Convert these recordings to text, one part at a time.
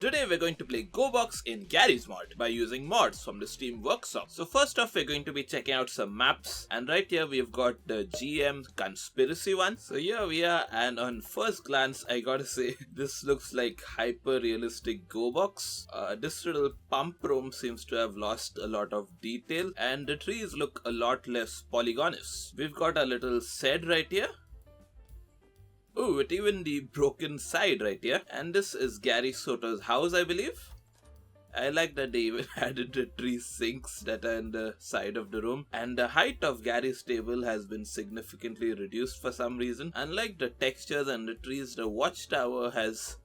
Today we're going to play Gorebox in Garry's mod by using mods from the Steam Workshop. So first off, we're going to be checking out some maps, and right here we've got the GM conspiracy one. So here we are, and on first glance I gotta say this looks like hyper realistic Gorebox. This little pump room seems to have lost a lot of detail, and the trees look a lot less polygonous. We've got a little shed right here. Oh, with even the broken side right here. And this is Garry Soto's house, I believe. I like that they even added the tree sinks that are in the side of the room. And the height of Garry's table has been significantly reduced for some reason. Unlike the textures and the trees, the watchtower has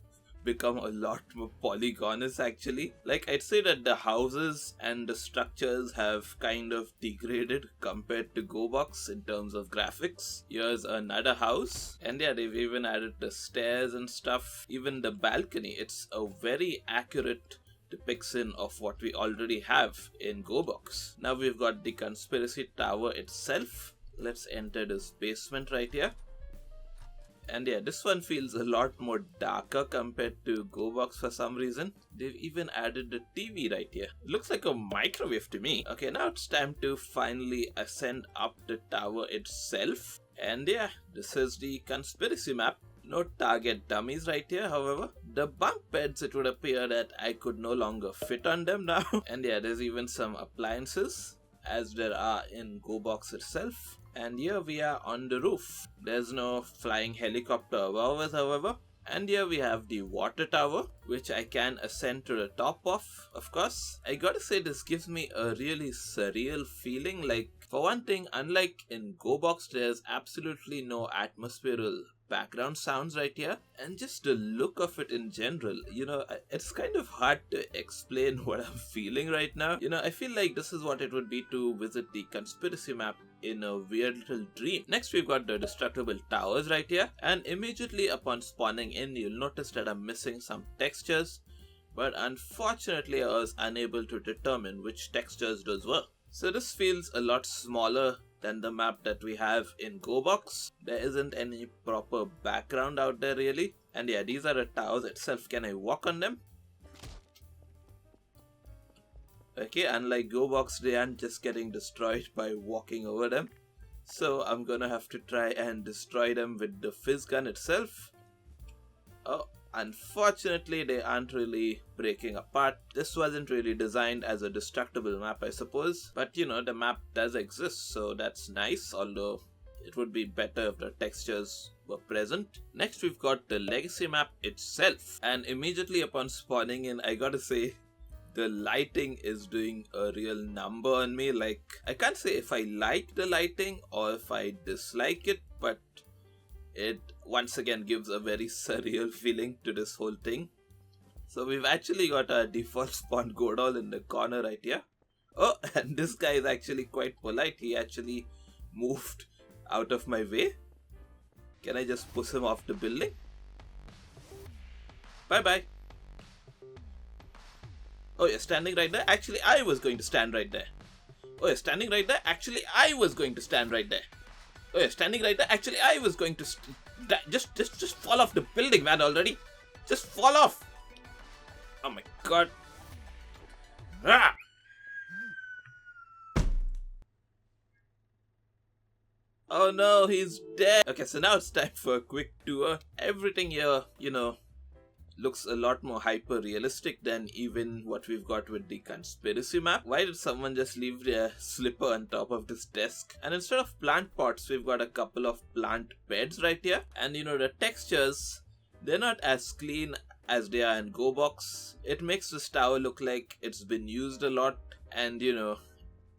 become a lot more polygonous actually. Like, I'd say that the houses and the structures have kind of degraded compared to Gorebox in terms of graphics. Here's another house, and yeah, they've even added the stairs and stuff, even the balcony. It's a very accurate depiction of what we already have in Gorebox. Now we've got the conspiracy tower itself. Let's enter this basement right here. And yeah, this one feels a lot more darker compared to Gorebox for some reason. They've even added the TV right here. It looks like a microwave to me. Okay, now it's time to finally ascend up the tower itself. And yeah, this is the conspiracy map. No target dummies right here, however. The bunk beds, it would appear that I could no longer fit on them now. And yeah, there's even some appliances, as there are in Gorebox itself. And here we are on the roof. There's no flying helicopter above us, however. And here we have the water tower, which I can ascend to the top of course. I gotta say, this gives me a really surreal feeling. Like, for one thing, unlike in Gorebox, there's absolutely no atmospheric background sounds right here, and just the look of it in general, it's kind of hard to explain what I'm feeling right now. I feel like this is what it would be to visit the conspiracy map in a weird little dream. Next we've got the Destructible Towers right here, and immediately upon spawning in, you'll notice that I'm missing some textures, but unfortunately I was unable to determine which textures those were. So this feels a lot smaller than the map that we have in Gorebox. There isn't any proper background out there really. And yeah, these are the towers itself. Can I walk on them? Okay, unlike Gorebox, they aren't just getting destroyed by walking over them. So I'm gonna have to try and destroy them with the fizz gun itself. Oh, unfortunately they aren't really breaking apart. This wasn't really designed as a destructible map, I suppose. But the map does exist, so that's nice, although it would be better if the textures were present. Next we've got the legacy map itself, and immediately upon spawning in, I gotta say, the lighting is doing a real number on me. Like, I can't say if I like the lighting or if I dislike it, but it once again gives a very surreal feeling to this whole thing. So we've actually got a default spawn Ragdoll in the corner right here. Oh, and this guy is actually quite polite. He actually moved out of my way. Can I just push him off the building? Bye bye. Oh, you're standing right there? Actually, I was going to stand right there. Oh, you're standing right there? Actually, I was going to stand right there. Oh, you're standing right there? Actually, I was going to just fall off the building, man, already. Just fall off. Oh my god. Ah! Oh no, he's dead. Okay, so now it's time for a quick tour. Everything here, looks a lot more hyper realistic than even what we've got with the conspiracy map. Why did someone just leave their slipper on top of this desk? And instead of plant pots, we've got a couple of plant beds right here. And the textures, they're not as clean as they are in Gorebox. It makes this tower look like it's been used a lot, and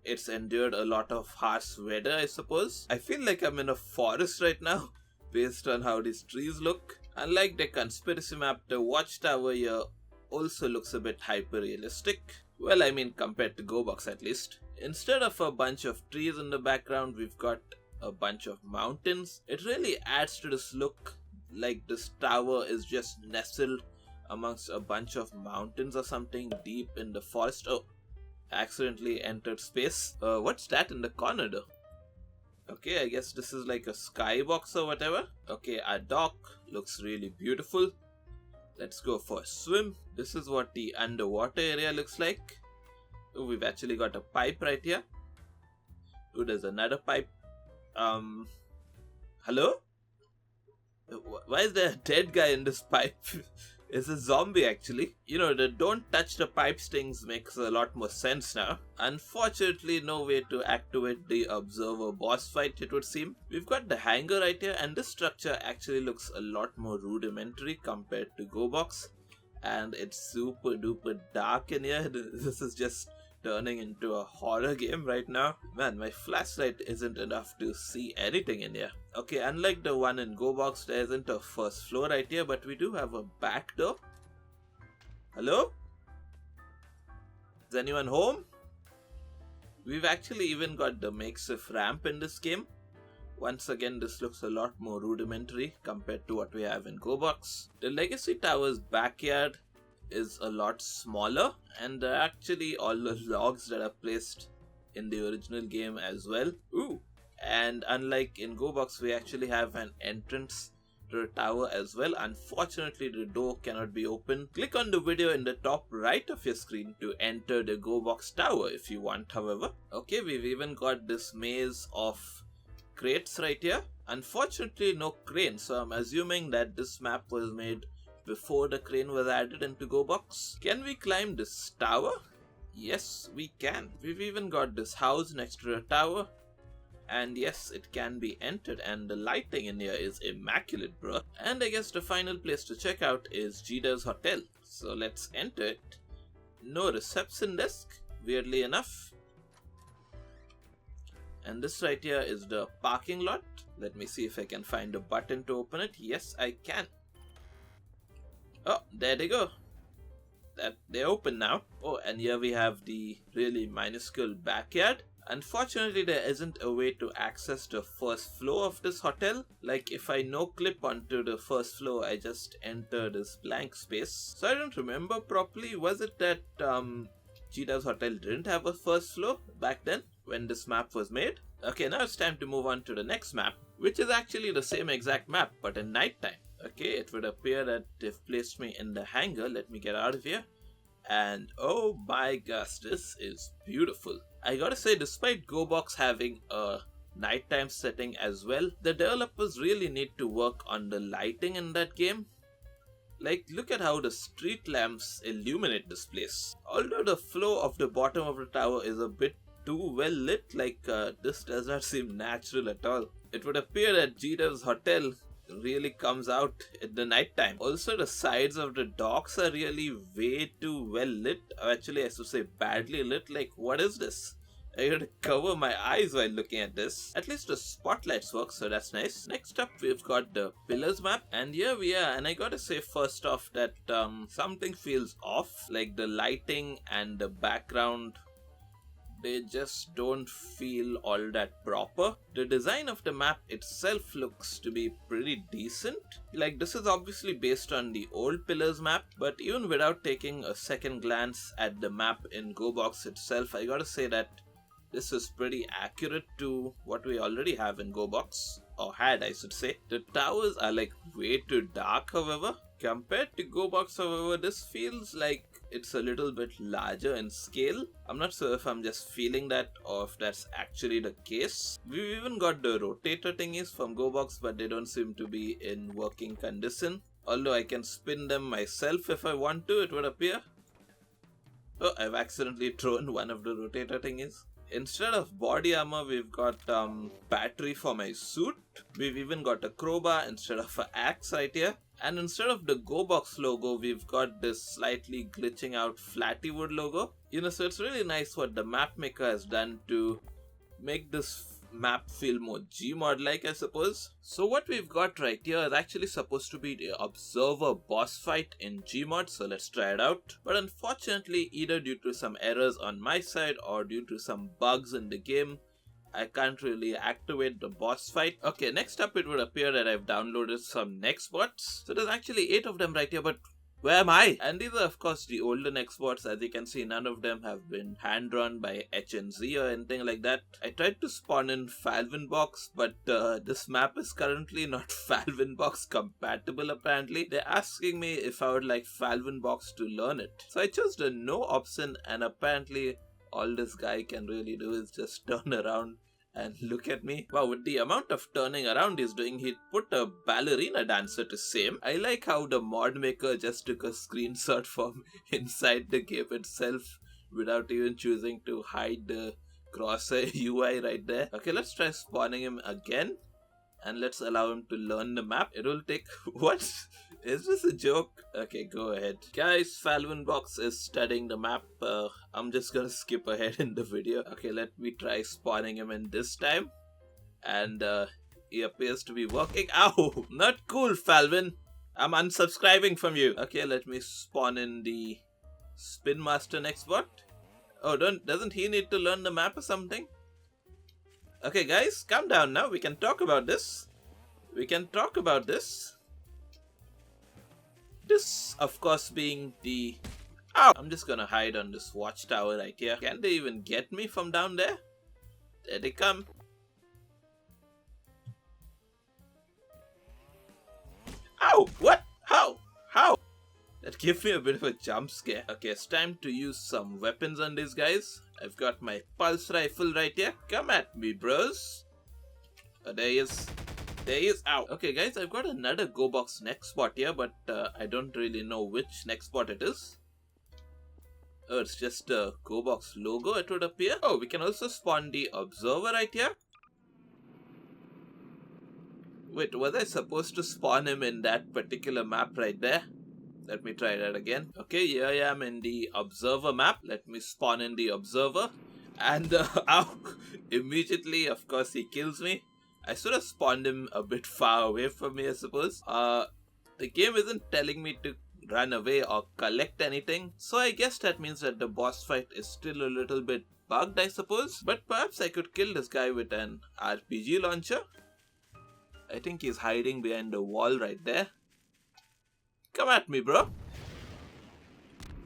it's endured a lot of harsh weather, I suppose. I feel like I'm in a forest right now based on how these trees look. Unlike the conspiracy map, the watchtower here also looks a bit hyper realistic. Well, I mean, compared to Gorebox at least. Instead of a bunch of trees in the background, we've got a bunch of mountains. It really adds to this look, like this tower is just nestled amongst a bunch of mountains or something deep in the forest. Oh, accidentally entered space. What's that in the corner though? Okay, I guess this is like a skybox or whatever. Okay, our dock looks really beautiful. Let's go for a swim. This is what the underwater area looks like. Oh, we've actually got a pipe right here. Oh, there's another pipe. Hello? Why is there a dead guy in this pipe? It's a zombie actually. You know, the don't touch the pipes things makes a lot more sense now. Unfortunately, no way to activate the observer boss fight, it would seem. We've got the hangar right here, and this structure actually looks a lot more rudimentary compared to Gorebox. And it's super duper dark in here. This is just turning into a horror game right now. Man, my flashlight isn't enough to see anything in here. Okay, unlike the one in Gorebox, there isn't a first floor right here, but we do have a back door. Hello? Is anyone home? We've actually even got the makeshift ramp in this game. Once again, this looks a lot more rudimentary compared to what we have in Gorebox. The Legacy Tower's backyard is a lot smaller, and there are actually all the logs that are placed in the original game as well. Ooh! And unlike in Gorebox, we actually have an entrance to the tower as well. Unfortunately, the door cannot be opened. Click on the video in the top right of your screen to enter the Gorebox tower if you want, however. Okay, we've even got this maze of crates right here. Unfortunately, no crane, so I'm assuming that this map was made before the crane was added into Gorebox. Can we climb this tower? Yes, we can. We've even got this house next to the tower. And yes, it can be entered, and the lighting in here is immaculate, bro. And I guess the final place to check out is Gmod's Hotel. So let's enter it. No reception desk, weirdly enough. And this right here is the parking lot. Let me see if I can find a button to open it. Yes, I can. Oh, there they go. They're open now. Oh, and here we have the really minuscule backyard. Unfortunately, there isn't a way to access the first floor of this hotel. Like, if I no-clip onto the first floor, I just enter this blank space. So I don't remember properly. Was it that Gmod's Hotel didn't have a first floor back then when this map was made? Okay, now it's time to move on to the next map, which is actually the same exact map, but in nighttime. Okay, it would appear that they've placed me in the hangar. Let me get out of here. And oh my gosh, this is beautiful. I gotta say, despite Gorebox having a nighttime setting as well, the developers really need to work on the lighting in that game. Like, look at how the street lamps illuminate this place. Although the floor of the bottom of the tower is a bit too well lit, like this does not seem natural at all. It would appear that Gmod's Hotel really comes out in the night time. Also, the sides of the docks are really way too well lit. Actually, I should say badly lit. Like, what is this? I gotta cover my eyes while looking at this. At least the spotlights work, so that's nice. Next up, we've got the pillars map, and here we are. And I gotta say first off that something feels off. Like the lighting and the background, they just don't feel all that proper. The design of the map itself looks to be pretty decent. Like, this is obviously based on the old Pillars map, but even without taking a second glance at the map in Gorebox itself, I gotta say that this is pretty accurate to what we already have in Gorebox, or had, I should say. The towers are like way too dark, however. Compared to Gorebox, however, this feels like it's a little bit larger in scale. I'm not sure if I'm just feeling that or if that's actually the case. We've even got the rotator thingies from Gorebox, but they don't seem to be in working condition. Although I can spin them myself if I want to, it would appear. Oh, I've accidentally thrown one of the rotator thingies. Instead of body armor, we've got battery for my suit. We've even got a crowbar instead of an axe right here. And instead of the Gorebox logo, we've got this slightly glitching out Flattywood logo. You know, so it's really nice what the map maker has done to make this map feel more Gmod-like, I suppose. So what we've got right here is actually supposed to be the Observer boss fight in Gmod, so let's try it out. But unfortunately, either due to some errors on my side or due to some bugs in the game, I can't really activate the boss fight. Okay, next up it would appear that I've downloaded some Nextbots. So there's actually 8 of them right here, but Where am I? And these are of course the older Nextbots. As you can see, none of them have been hand-drawn by HNZ or anything like that. I tried to spawn in Falvenbox, but this map is currently not Falvenbox compatible apparently. They're asking me if I would like Falvenbox to learn it. So I chose the no option, and apparently all this guy can really do is just turn around and look at me. Wow, with the amount of turning around he's doing, he put a ballerina dancer to shame. I like how the mod maker just took a screenshot from inside the game itself without even choosing to hide the crosshair UI right there. Okay, let's try spawning him again. And let's allow him to learn the map. It will take... What? Is this a joke? Okay, go ahead. Guys, Falvenbox is studying the map. I'm just gonna skip ahead in the video. Okay, let me try spawning him in this time. And he appears to be working. Ow! Not cool, Falven. I'm unsubscribing from you. Okay, let me spawn in the Spin Master Nextbot. Oh, doesn't he need to learn the map or something? Okay guys, calm down now. We can talk about this. This, of course, being the... Ow! I'm just gonna hide on this watchtower right here. Can they even get me from down there? There they come. Ow! What? How? That gave me a bit of a jump scare. Okay, it's time to use some weapons on these guys. I've got my pulse rifle right here. Come at me, bros. Oh, there he is. Ow. Okay, guys, I've got another Gorebox Nextbot here, but I don't really know which Nextbot it is. Oh, it's just a Gorebox logo, it would appear. Oh, we can also spawn the Observer right here. Wait, was I supposed to spawn him in that particular map right there? Let me try that again. Okay, here I am in the Observer map. Let me spawn in the Observer. And, ow! Immediately, of course, he kills me. I should have spawned him a bit far away from me, I suppose. The game isn't telling me to run away or collect anything. So I guess that means that the boss fight is still a little bit bugged, I suppose. But perhaps I could kill this guy with an RPG launcher. I think he's hiding behind the wall right there. Come at me, bro.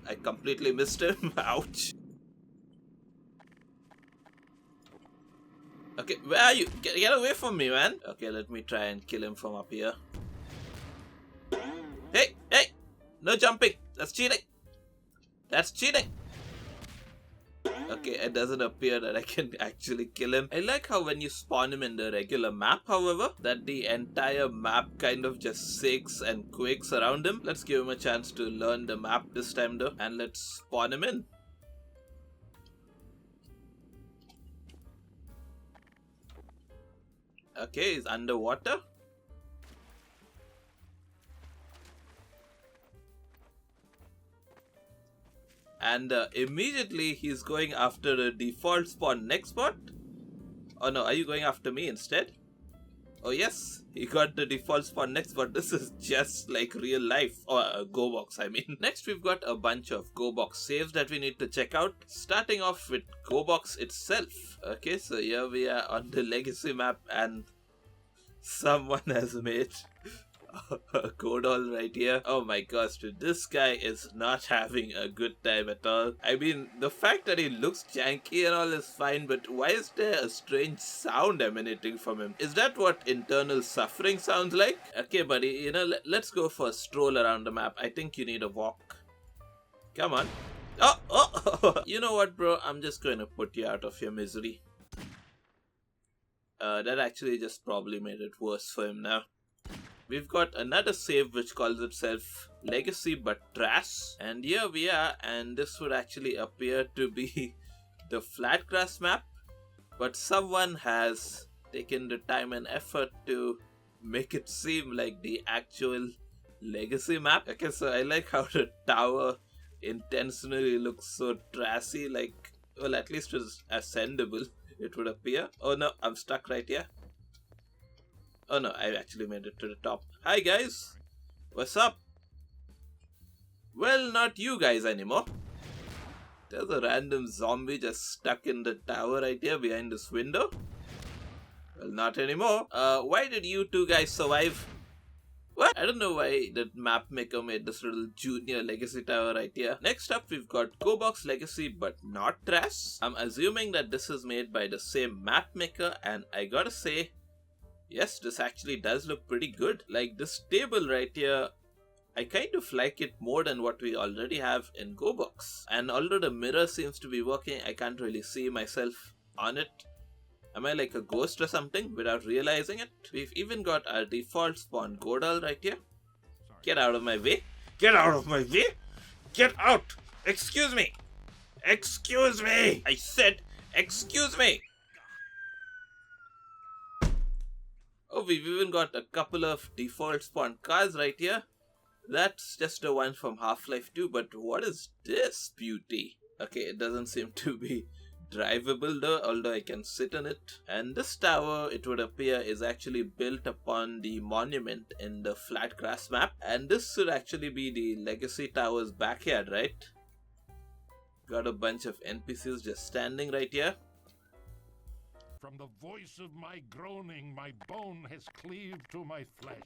I completely missed him. Ouch. Okay, where are you? Get away from me, man. Okay, let me try and kill him from up here. Hey! No jumping. That's cheating. Okay, it doesn't appear that I can actually kill him. I like how when you spawn him in the regular map, however, that the entire map kind of just shakes and quakes around him. Let's give him a chance to learn the map this time though, and let's spawn him in. Okay, he's underwater. And immediately he's going after the default spawn Nextbot. Oh no, are you going after me instead? Oh yes, he got the default spawn Nextbot. This is just like real life. Or Gorebox, I mean. Next we've got a bunch of Gorebox saves that we need to check out. Starting off with Gorebox itself. Okay, so here we are on the legacy map and someone has made a Ragdoll right here. Oh my gosh, dude, this guy is not having a good time at all. I mean, the fact that he looks janky and all is fine, but why is there a strange sound emanating from him? Is that what internal suffering sounds like? Okay, buddy, you know, let's go for a stroll around the map. I think you need a walk. Come on. Oh! You know what, bro? I'm just going to put you out of your misery. That actually just probably made it worse for him now. We've got another save which calls itself Legacy but Trash. And here we are, and this would actually appear to be the flat grass map. But someone has taken the time and effort to make it seem like the actual Legacy map. Okay, so I like how the tower intentionally looks so trashy, like, well, at least it's ascendable, it would appear. Oh no, I'm stuck right here. Oh no, I actually made it to the top. Hi guys! What's up? Well, not you guys anymore. There's a random zombie just stuck in the tower right here behind this window. Well, not anymore. Why did you two guys survive? What? I don't know why that map maker made this little junior legacy tower right here. Next up, we've got Gorebox Legacy, but not Trash. I'm assuming that this is made by the same map maker, and I gotta say, yes, this actually does look pretty good. Like this table right here, I kind of like it more than what we already have in Gorebox. And although the mirror seems to be working, I can't really see myself on it. Am I like a ghost or something without realizing it? We've even got our default spawn Ragdoll right here. Get out of my way. Get out of my way. Get out. Excuse me. Excuse me. I said, excuse me. Oh, we've even got a couple of default spawn cars right here. That's just the one from Half-Life 2, but what is this beauty? Okay, it doesn't seem to be drivable though, although I can sit in it. And this tower, it would appear, is actually built upon the monument in the flat grass map. And this should actually be the Legacy Tower's backyard, right? Got a bunch of NPCs just standing right here. From the voice of my groaning, my bone has cleaved to my flesh.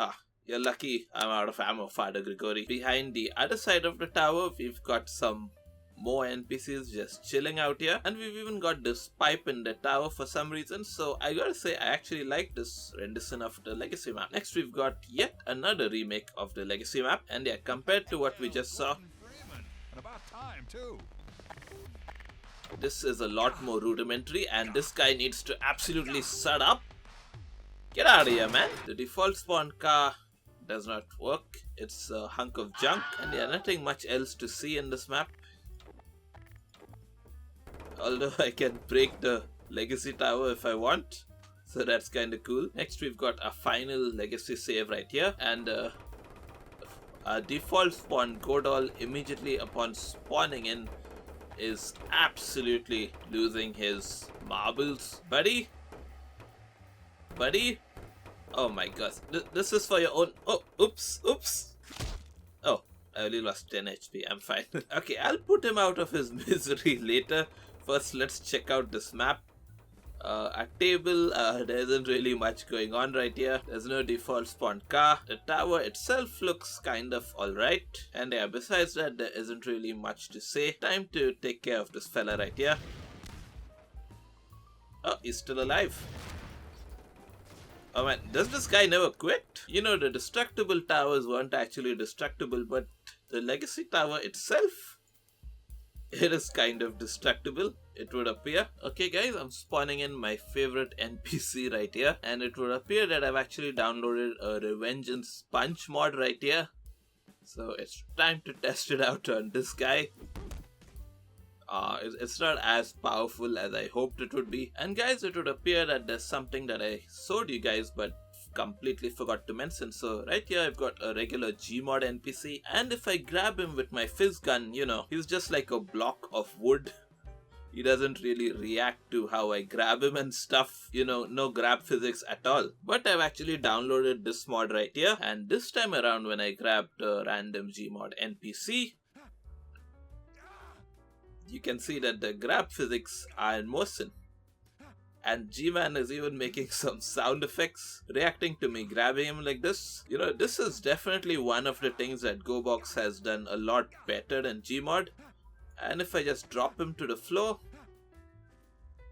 Ah, you're lucky I'm out of ammo, Father Gregory. Behind the other side of the tower, we've got some more NPCs just chilling out here, and we've even got this pipe in the tower for some reason, so I gotta say I actually like this rendition of the Legacy map. Next we've got yet another remake of the Legacy map, and yeah, compared to what we just saw, And about time too. this is a lot more rudimentary, and this guy needs to absolutely shut up. Get out of here, man. The default spawn car does not work. It's a hunk of junk, and yeah, nothing much else to see in this map. Although I can break the Legacy Tower if I want, so that's kinda cool. Next we've got a final Legacy save right here, and our default spawn Ragdoll immediately upon spawning in is absolutely losing his marbles. Buddy? Buddy? Oh my gosh, this is for your own... Oh, oops. Oh, I only lost 10 HP, I'm fine. Okay, I'll put him out of his misery later. First, let's check out this map. A table, there isn't really much going on right here. There's no default spawn car. The tower itself looks kind of alright. And yeah, besides that, there isn't really much to say. Time to take care of this fella right here. Oh, he's still alive. Oh man, does this guy never quit? You know, the Destructible Towers weren't actually destructible, but the Legacy Tower itself, it is kind of destructible, it would appear. Okay guys, I'm spawning in my favorite NPC right here, and it would appear that I've actually downloaded a Revengeance punch mod right here. So it's time to test it out on this guy. It's not as powerful as I hoped it would be. And guys, it would appear that there's something that I showed you guys but completely forgot to mention. So right here I've got a regular Gmod NPC, and if I grab him with my fizz gun, you know, he's just like a block of wood. He doesn't really react to how I grab him and stuff, you know, no grab physics at all. But I've actually downloaded this mod right here, and this time around when I grabbed a random Gmod NPC, you can see that the grab physics are in motion. And G-Man is even making some sound effects reacting to me grabbing him like this. You know, this is definitely one of the things that Gorebox has done a lot better than Gmod. And if I just drop him to the floor,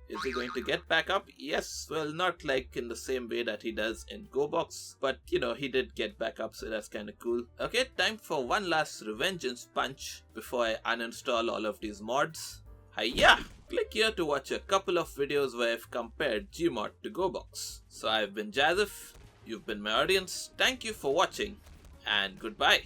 is he going to get back up? Yes, well, not like in the same way that he does in Gorebox, but you know, he did get back up, so that's kind of cool. Okay, time for one last Revengeance punch before I uninstall all of these mods. Hiya! Click here to watch a couple of videos where I've compared Gmod to Gorebox. So I've been Jazif, you've been my audience, thank you for watching, and goodbye.